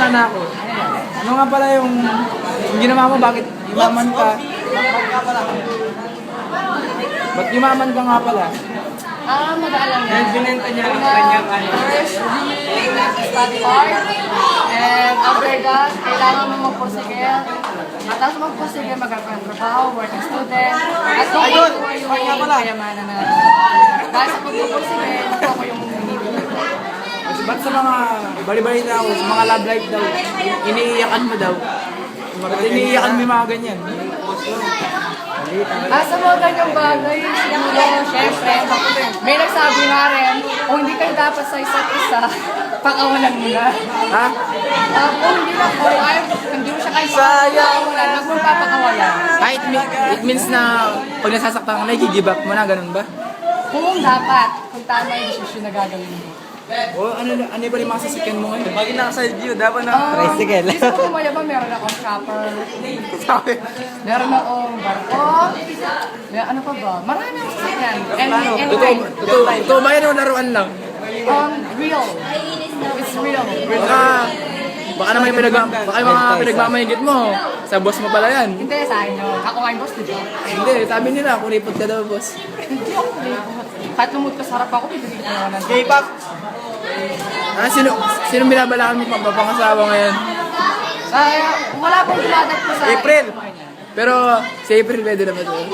sana ako. Ano nga pala yung ginawa mo? Bakit yumaman ka? Ba't yumaman ka nga pala? Madaan lang yan. Binenta niya ang kanyang ano. First, study hard. And after that, kailangan mo magpursige. Matapos magpursige, magkakaroon ng trabaho, working student. At kung ano yung kayamanan na. Dahil sa pagpupursige, ako yung hinihintay. Ba't sa mga bali-balita ako, sa mga love life daw, iniiyakan mo daw. Ba't iniiyakan mo yung mga ganyan? Sa mga ganyang bagay, siguro, syempre, may nagsabi nga rin, kung hindi kayo dapat sa isa't isa, pakawalan mo na. Ha? Kung hindi na po, hindi mo siya kayo pakawalan, huwag mo papakawalan. It means na pag nasasaktan ka na, i-give up mo na, ganun ba? Kung dapat, kung tama yung desisyon na gagawin mo. O ano ba yung mga sasakyan mo ngayon? Pag nasa view, dapat na... Tricycle. Gusto ko mayabang, meron akong chopper, meron akong barko, ano pa ba? Marami akong sasakyan. And Totoo ba yan o laruan lang? real. It's real. Baka naman yung mga pinagmamayigit mo. Sa boss mo pala yan. Hindi, sa akin yun. Ako nga yung boss, di ba? Hindi, sabi nila, kuripot ka daw, boss. Hindi ako kulipot. Kahit lumut ka sa harap ako, bibigyan ko naman ng K-pop! Sino binabalaan mo papangasawa ngayon? Wala pong dumadat ko sa April! Pero si April pwede naman doon.